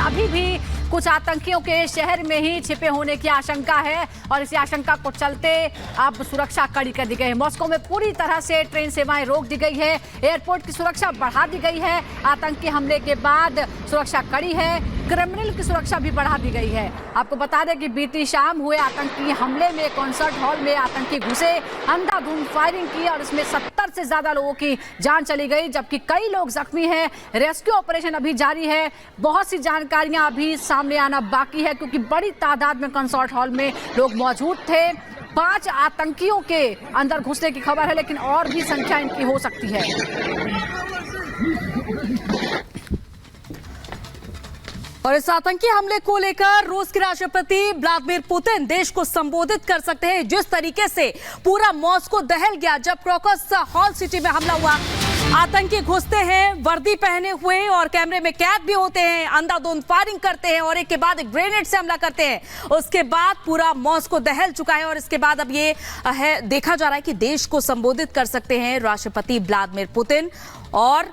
अभी भी कुछ आतंकियों के शहर में ही छिपे होने की आशंका है और इसी आशंका को चलते अब सुरक्षा कड़ी कर दी गई है। मॉस्को में पूरी तरह से ट्रेन सेवाएं रोक दी गई है, एयरपोर्ट की सुरक्षा बढ़ा दी गई है। आतंकी हमले के बाद सुरक्षा कड़ी है, क्रेमलिन की सुरक्षा भी बढ़ा दी गई है। आपको बता दें कि बीती शाम हुए आतंकी हमले में कॉन्सर्ट हॉल में आतंकी घुसे, अंधाधुंध फायरिंग की और इसमें 70 से ज्यादा लोगों की जान चली गई, जबकि कई लोग जख्मी हैं। रेस्क्यू ऑपरेशन अभी जारी है। बहुत सी जानकारियां अभी सामने आना बाकी है क्योंकि बड़ी तादाद में कॉन्सर्ट हॉल में लोग मौजूद थे। 5 आतंकियों के अंदर घुसने की खबर है, लेकिन और भी संख्या इनकी हो सकती है। और इस आतंकी हमले को लेकर रूस के राष्ट्रपति व्लादिमीर पुतिन देश को संबोधित कर सकते हैं। जिस तरीके से पूरा मॉस्को दहल गया जब क्रॉकस हॉल सिटी में हमला हुआ, आतंकी घुसते हैं वर्दी पहने हुए और कैमरे में कैद भी होते हैं, अंधाधुंध फायरिंग करते हैं और एक के बाद एक ग्रेनेड से हमला करते हैं। उसके बाद पूरा मॉस्को दहल चुका है और इसके बाद अब ये है देखा जा रहा है कि देश को संबोधित कर सकते हैं राष्ट्रपति व्लादिमीर पुतिन। और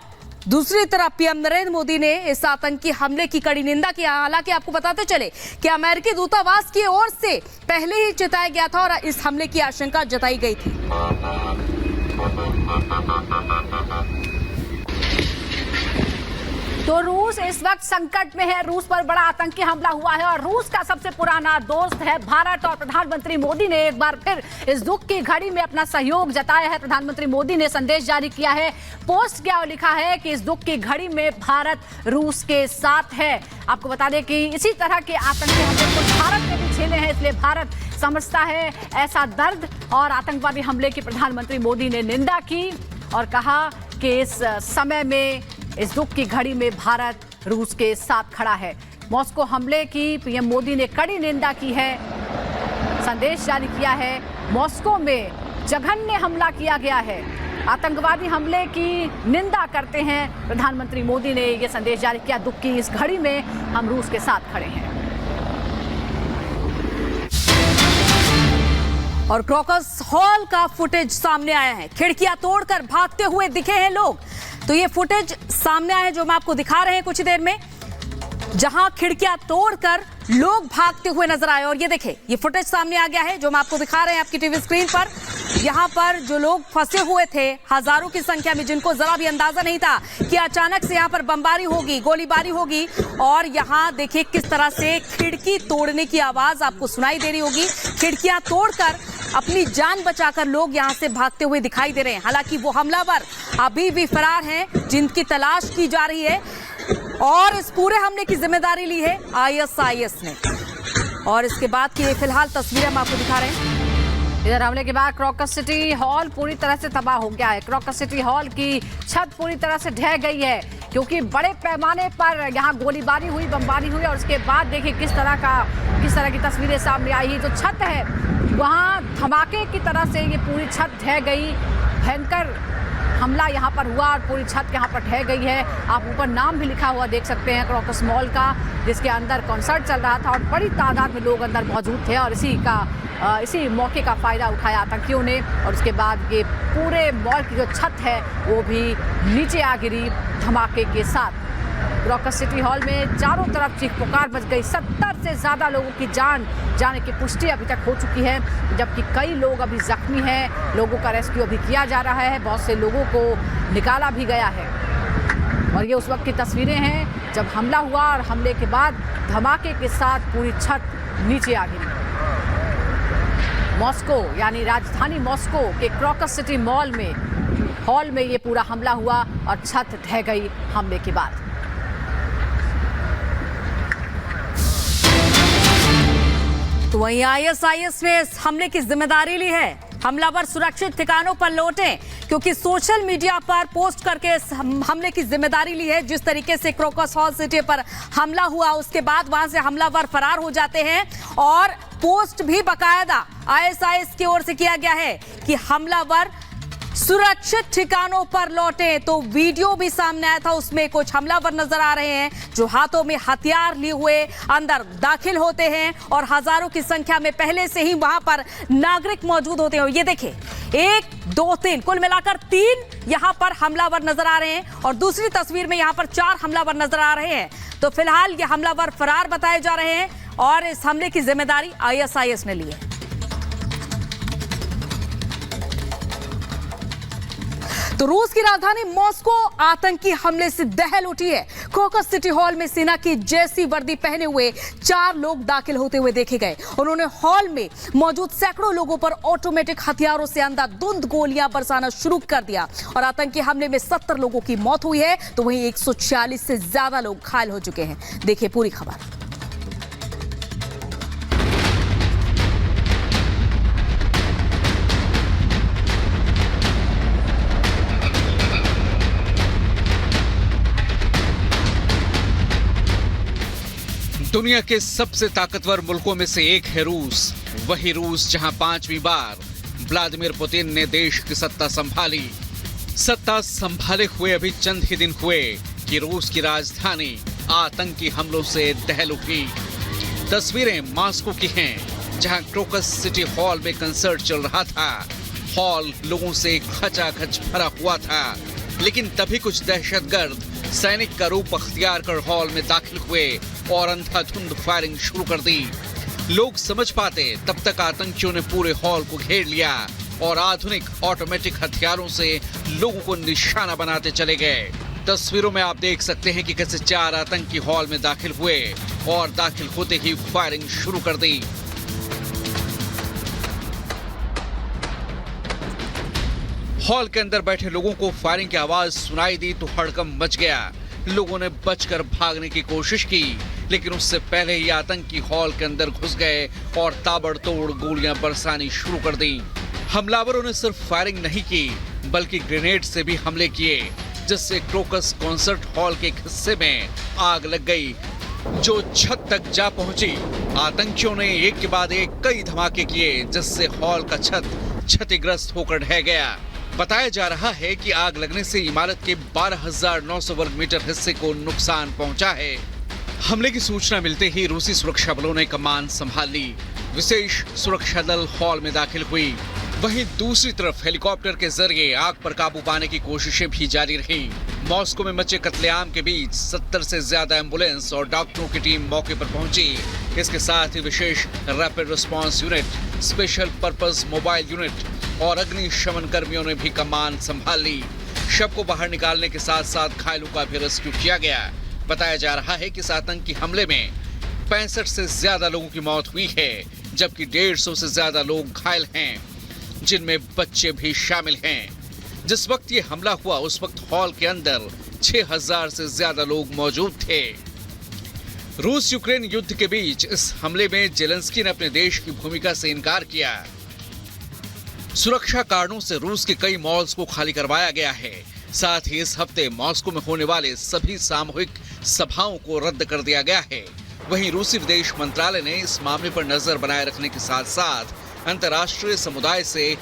दूसरी तरफ पीएम नरेंद्र मोदी ने इस आतंकी हमले की कड़ी निंदा की। हालांकि आपको बताते चले कि अमेरिकी दूतावास की ओर से पहले ही चेताया गया था और इस हमले की आशंका जताई गई थी। तो रूस इस वक्त संकट में है। रूस पर बड़ा आतंकी हमला हुआ है और रूस का सबसे पुराना दोस्त है भारत। और प्रधानमंत्री मोदी ने एक बार फिर इस दुख की घड़ी में अपना सहयोग जताया है। प्रधानमंत्री मोदी ने संदेश जारी किया है, पोस्ट किया और लिखा है कि इस दुख की घड़ी में भारत रूस के साथ है। आपको बता दें कि इसी तरह के आतंकी हमले को भारत ने भी झेले हैं, इसलिए भारत समझता है ऐसा दर्द। और आतंकवादी हमले की प्रधानमंत्री मोदी ने निंदा की और कहा कि इस समय में, इस दुख की घड़ी में भारत रूस के साथ खड़ा है। मॉस्को हमले की पीएम मोदी ने कड़ी निंदा की है, संदेश जारी किया है। मॉस्को में जघन्य हमला किया गया है, आतंकवादी हमले की निंदा करते हैं प्रधानमंत्री मोदी ने यह संदेश जारी किया। दुख की इस घड़ी में हम रूस के साथ खड़े हैं। और क्रॉकस हॉल का फुटेज सामने आया है, खिड़कियां तोड़कर भागते हुए दिखे हैं लोग। तो ये फुटेज सामने आया है जो हम आपको दिखा रहे हैं कुछ देर में, जहां खिड़कियां तोड़कर लोग भागते हुए नजर आए। और ये देखें, ये फुटेज सामने आ गया है जो हम आपको दिखा रहे हैं आपकी टीवी स्क्रीन पर। यहां पर जो लोग फंसे हुए थे हजारों की संख्या में, जिनको जरा भी अंदाजा नहीं था कि अचानक से यहां पर बमबारी होगी, गोलीबारी होगी। और यहां देखिए किस तरह से खिड़की तोड़ने की आवाज आपको सुनाई दे रही होगी। खिड़कियां तोड़कर अपनी जान बचाकर लोग यहां से भागते हुए दिखाई दे रहे हैं। हालांकि वो हमलावर अभी भी फरार हैं, जिनकी तलाश की जा रही है। और इस पूरे हमले की जिम्मेदारी ली है आईएसआईएस ने। और इसके बाद की फिलहाल तस्वीरें हम आपको दिखा रहे हैं। इधर हमले के बाद क्रॉकस सिटी हॉल पूरी तरह से तबाह हो गया है। क्रॉकस सिटी हॉल की छत पूरी तरह से ढह गई है क्योंकि बड़े पैमाने पर यहाँ गोलीबारी हुई, बमबारी हुई। और उसके बाद देखिए किस तरह की तस्वीरें सामने आई। जो छत है वहाँ धमाके की तरह से ये पूरी छत ढह गई। भयंकर हमला यहाँ पर हुआ और पूरी छत यहाँ पर ढह गई है। आप ऊपर नाम भी लिखा हुआ देख सकते हैं क्रॉकस मॉल का, जिसके अंदर कॉन्सर्ट चल रहा था और बड़ी तादाद में लोग अंदर मौजूद थे। और इसी मौके का फायदा उठाया आतंकियों ने। और उसके बाद ये पूरे मॉल की जो छत है वो भी नीचे आ गिरी धमाके के साथ। क्रॉकस सिटी हॉल में चारों तरफ चीख पुकार मच गई। 70 से ज्यादा लोगों की जान जाने की पुष्टि अभी तक हो चुकी है, जबकि कई लोग अभी जख्मी हैं। लोगों का रेस्क्यू अभी किया जा रहा है, बहुत से लोगों को निकाला भी गया है। और ये उस वक्त की तस्वीरें हैं जब हमला हुआ और हमले के बाद धमाके के साथ पूरी छत नीचे आ गिरी। मॉस्को यानी राजधानी मॉस्को के क्रॉकस सिटी हॉल में ये पूरा हमला हुआ और छत ढह गई हमले के बाद। तो वहीं आईएसआईएस ने इस हमले की जिम्मेदारी ली है। हमलावर सुरक्षित ठिकानों पर लौटे क्योंकि सोशल मीडिया पर पोस्ट करके इस हमले की जिम्मेदारी ली है। जिस तरीके से क्रॉकस हॉल सिटी पर हमला हुआ उसके बाद वहां से हमलावर फरार हो जाते हैं। और पोस्ट भी बाकायदा आईएसआईएस की ओर से किया गया है कि हमलावर सुरक्षित ठिकानों पर लौटे। तो वीडियो भी सामने आया था, उसमें कुछ हमलावर नजर आ रहे हैं जो हाथों में हथियार लिए हुए अंदर दाखिल होते हैं और हजारों की संख्या में पहले से ही वहां पर नागरिक मौजूद होते हैं। ये देखिए, 1 2 3 कुल मिलाकर 3 यहां पर हमलावर नजर आ रहे हैं और दूसरी तस्वीर में यहां पर 4 हमलावर नजर आ रहे हैं। तो फिलहाल ये हमलावर फरार बताए जा रहे हैं और इस हमले की जिम्मेदारी ISIS ने ली है। तो रूस की राजधानी मॉस्को आतंकी हमले से दहल उठी है। क्रोकस सिटी हॉल में सेना की जैसी वर्दी पहने हुए 4 लोग दाखिल होते हुए देखे गए। उन्होंने हॉल में मौजूद सैकड़ों लोगों पर ऑटोमेटिक हथियारों से अंधाधुंध गोलियां बरसाना शुरू कर दिया और आतंकी हमले में 70 लोगों की मौत हुई है तो वहीं 146 से ज्यादा लोग घायल हो चुके हैं। देखिए पूरी खबर। दुनिया के सबसे ताकतवर मुल्कों में से एक है रूस। वही रूस जहां 5वीं बार व्लादिमीर पुतिन ने देश की सत्ता संभाली। सत्ता संभाले हुए अभी चंद ही दिन हुए कि रूस की राजधानी आतंकी हमलों से दहल उठी। तस्वीरें मॉस्को की हैं, जहां क्रोकस सिटी हॉल में कंसर्ट चल रहा था। हॉल लोगों से खचाखच भरा हुआ था, लेकिन तभी कुछ दहशतगर्द सैनिक का रूप अख्तियार कर हॉल में दाखिल हुए और अंधाधुंध फायरिंग शुरू कर दी। लोग समझ पाते तब तक आतंकियों ने पूरे हॉल को घेर लिया और आधुनिक ऑटोमेटिक हथियारों से लोगों को निशाना बनाते चले गए। तस्वीरों में आप देख सकते हैं कि कैसे 4 आतंकी हॉल में दाखिल हुए और दाखिल होते ही फायरिंग शुरू कर दी। हॉल के अंदर बैठे लोगों को फायरिंग की आवाज सुनाई दी तो हड़कंप मच गया। लोगों ने बचकर भागने की कोशिश की, लेकिन उससे पहले ही आतंकी हॉल के अंदर घुस गए और ताबड़तोड़ गोलियां बरसानी शुरू कर दी। हमलावरों ने सिर्फ फायरिंग नहीं की बल्कि ग्रेनेड से भी हमले किए, जिससे क्रोकस कॉन्सर्ट हॉल के एक हिस्से में आग लग गई जो छत तक जा पहुंची। आतंकियों ने एक के बाद एक कई धमाके किए, जिससे हॉल का छत क्षतिग्रस्त होकर ढह गया। बताया जा रहा है कि आग लगने से इमारत के 12,900 वर्ग मीटर हिस्से को नुकसान पहुंचा है। हमले की सूचना मिलते ही रूसी सुरक्षा बलों ने कमान संभाल ली। विशेष सुरक्षा दल हॉल में दाखिल हुई। वहीं दूसरी तरफ हेलीकॉप्टर के जरिए आग पर काबू पाने की कोशिशें भी जारी रही। मॉस्को में मचे कत्लेआम के बीच 70 से ज्यादा एम्बुलेंस और डॉक्टरों की टीम मौके पर पहुंची। इसके साथ ही विशेष rapid response unit, special purpose mobile unit और अग्निशमन कर्मियों ने भी कमान संभाल ली। शव को बाहर निकालने के साथ साथ घायलों का भी रेस्क्यू किया गया। बताया जा रहा है कि इस आतंकी हमले में 65 से ज्यादा लोगों की मौत हुई है, जबकि 150 से ज्यादा लोग घायल हैं, जिनमें बच्चे भी शामिल हैं। जिस वक्त ये हमला हुआ उस वक्त हॉल के अंदर 6000 से ज्यादा लोग मौजूद थे। रूस यूक्रेन युद्ध के बीच इस हमले में जेलेंस्की ने अपने देश की भूमिका से इनकार किया। सुरक्षा कारणों से रूस के कई मॉल्स को खाली करवाया गया है। साथ ही इस हफ्ते मॉस्को में होने वाले सभी सामूहिक सभाओं को रद्द कर दिया गया है। वहीं रूसी विदेश मंत्रालय ने इस मामले पर नजर बनाए रखने के साथ साथ अंतर्राष्ट्रीय समुदाय से